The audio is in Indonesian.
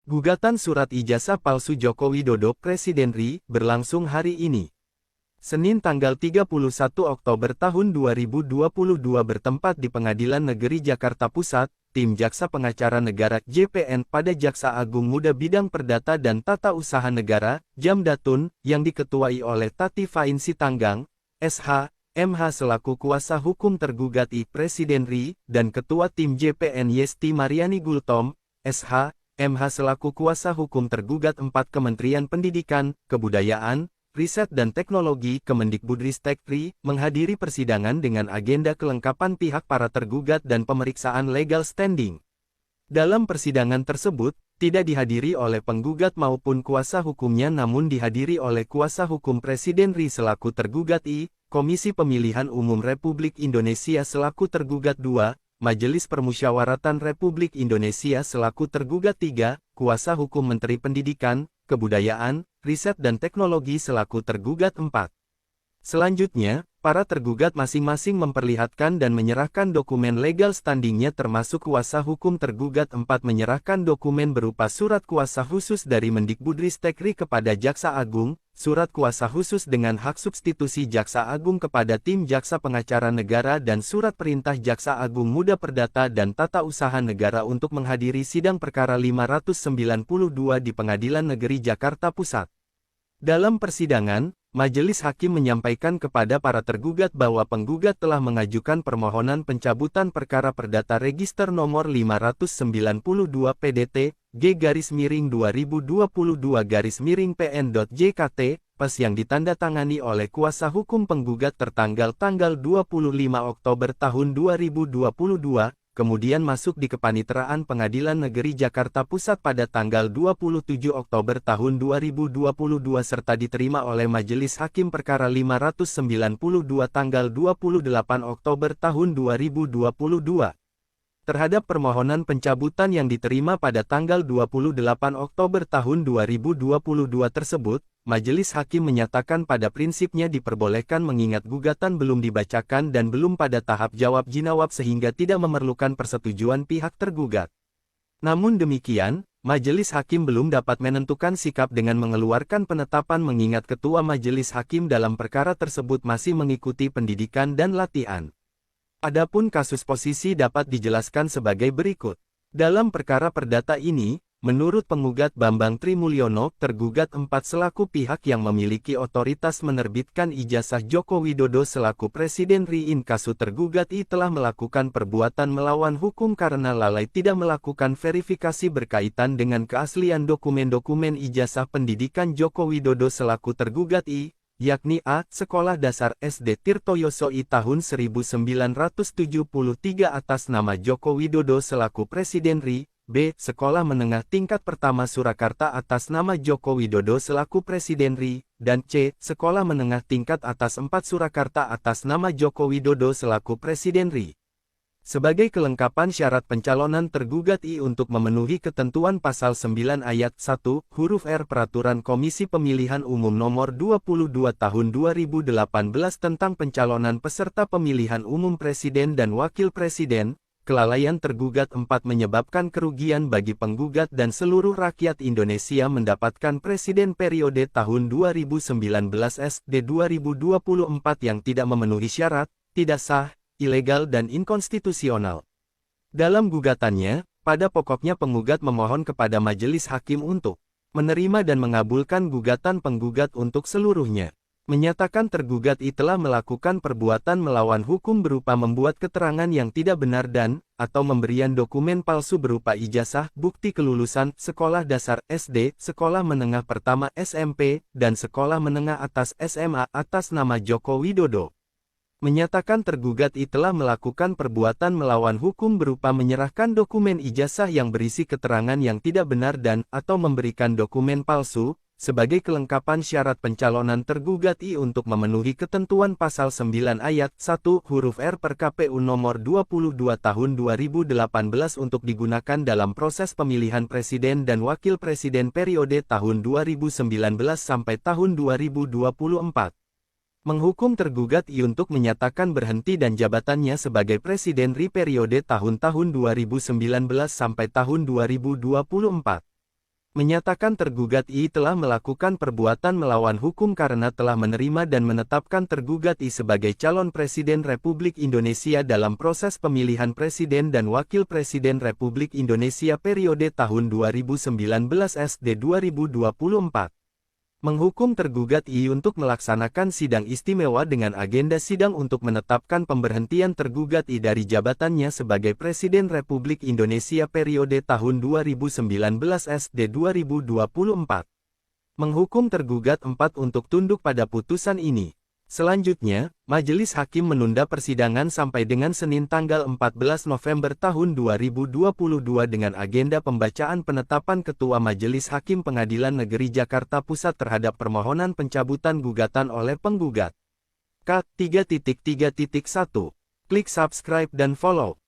Gugatan surat ijazah palsu Joko Widodo Presiden RI berlangsung hari ini. Senin tanggal 31 Oktober tahun 2022 bertempat di Pengadilan Negeri Jakarta Pusat, tim Jaksa Pengacara Negara JPN pada Jaksa Agung Muda Bidang Perdata dan Tata Usaha Negara, Jamdatun, yang diketuai oleh Tati Fain Sitanggang, SH, MH selaku kuasa hukum tergugat I Presiden RI, dan Ketua Tim JPN Yesti Mariani Gultom, SH, MH selaku kuasa hukum tergugat 4 Kementerian Pendidikan, Kebudayaan, Riset dan Teknologi Kemendikbudristek RI, menghadiri persidangan dengan agenda kelengkapan pihak para tergugat dan pemeriksaan legal standing. Dalam persidangan tersebut, tidak dihadiri oleh penggugat maupun kuasa hukumnya namun dihadiri oleh kuasa hukum Presiden RI selaku tergugat I, Komisi Pemilihan Umum Republik Indonesia selaku tergugat 2, Majelis Permusyawaratan Republik Indonesia selaku tergugat 3, kuasa hukum Menteri Pendidikan, Kebudayaan, Riset dan Teknologi selaku tergugat 4. Selanjutnya, para tergugat masing-masing memperlihatkan dan menyerahkan dokumen legal standingnya termasuk kuasa hukum tergugat 4 menyerahkan dokumen berupa surat kuasa khusus dari Mendikbudristek RI kepada Jaksa Agung, surat kuasa khusus dengan hak substitusi Jaksa Agung kepada tim Jaksa Pengacara Negara dan surat perintah Jaksa Agung Muda Perdata dan Tata Usaha Negara untuk menghadiri sidang perkara 592 di Pengadilan Negeri Jakarta Pusat. Dalam persidangan, Majelis Hakim menyampaikan kepada para tergugat bahwa penggugat telah mengajukan permohonan pencabutan perkara perdata register nomor 592 PDT, G-2022-PN.JKT, PES yang ditandatangani oleh kuasa hukum penggugat tertanggal tanggal 25 Oktober tahun 2022, kemudian masuk di Kepaniteraan Pengadilan Negeri Jakarta Pusat pada tanggal 27 Oktober tahun 2022 serta diterima oleh Majelis Hakim Perkara 592 tanggal 28 Oktober tahun 2022. Terhadap permohonan pencabutan yang diterima pada tanggal 28 Oktober tahun 2022 tersebut, Majelis Hakim menyatakan pada prinsipnya diperbolehkan mengingat gugatan belum dibacakan dan belum pada tahap jawab jinawab sehingga tidak memerlukan persetujuan pihak tergugat. Namun demikian, Majelis Hakim belum dapat menentukan sikap dengan mengeluarkan penetapan mengingat Ketua Majelis Hakim dalam perkara tersebut masih mengikuti pendidikan dan latihan. Adapun kasus posisi dapat dijelaskan sebagai berikut. Dalam perkara perdata ini, menurut penggugat Bambang Trimulyono, tergugat 4 selaku pihak yang memiliki otoritas menerbitkan ijazah Joko Widodo selaku Presiden RI inkasu tergugat I telah melakukan perbuatan melawan hukum karena lalai tidak melakukan verifikasi berkaitan dengan keaslian dokumen-dokumen ijazah pendidikan Joko Widodo selaku tergugat I, yakni A. Sekolah Dasar SD Tirtoyoso I tahun 1973 atas nama Joko Widodo selaku Presiden RI, B. Sekolah Menengah Tingkat Pertama Surakarta atas nama Joko Widodo selaku Presiden RI, dan C. Sekolah Menengah Tingkat Atas 4 Surakarta atas nama Joko Widodo selaku Presiden RI. Sebagai kelengkapan syarat pencalonan tergugat I untuk memenuhi ketentuan pasal 9 ayat 1, huruf R Peraturan Komisi Pemilihan Umum Nomor 22 Tahun 2018 tentang pencalonan peserta pemilihan umum presiden dan wakil presiden, kelalaian tergugat 4 menyebabkan kerugian bagi penggugat dan seluruh rakyat Indonesia mendapatkan presiden periode tahun 2019 SD 2024 yang tidak memenuhi syarat, tidak sah, ilegal dan inkonstitusional. Dalam gugatannya, pada pokoknya penggugat memohon kepada Majelis Hakim untuk menerima dan mengabulkan gugatan penggugat untuk seluruhnya. Menyatakan tergugat I telah melakukan perbuatan melawan hukum berupa membuat keterangan yang tidak benar dan, atau memberian dokumen palsu berupa ijazah, bukti kelulusan, sekolah dasar SD, sekolah menengah pertama SMP, dan sekolah menengah atas SMA atas nama Joko Widodo. Menyatakan tergugat I telah melakukan perbuatan melawan hukum berupa menyerahkan dokumen ijazah yang berisi keterangan yang tidak benar dan, atau memberikan dokumen palsu, sebagai kelengkapan syarat pencalonan tergugat I untuk memenuhi ketentuan pasal 9 ayat 1 huruf R per KPU nomor 22 tahun 2018 untuk digunakan dalam proses pemilihan presiden dan wakil presiden periode tahun 2019 sampai tahun 2024. Menghukum tergugat I untuk menyatakan berhenti dan jabatannya sebagai Presiden RI periode tahun-tahun 2019 sampai tahun 2024. menyatakan tergugat I telah melakukan perbuatan melawan hukum karena telah menerima dan menetapkan tergugat I sebagai calon Presiden Republik Indonesia dalam proses pemilihan Presiden dan Wakil Presiden Republik Indonesia periode tahun 2019 SD 2024. Menghukum tergugat I untuk melaksanakan sidang istimewa dengan agenda sidang untuk menetapkan pemberhentian tergugat I dari jabatannya sebagai Presiden Republik Indonesia periode tahun 2019 SD 2024. Menghukum tergugat 4 untuk tunduk pada putusan ini. Selanjutnya, Majelis Hakim menunda persidangan sampai dengan Senin tanggal 14 November tahun 2022 dengan agenda pembacaan penetapan Ketua Majelis Hakim Pengadilan Negeri Jakarta Pusat terhadap permohonan pencabutan gugatan oleh penggugat. K3.3.1. Klik subscribe dan follow.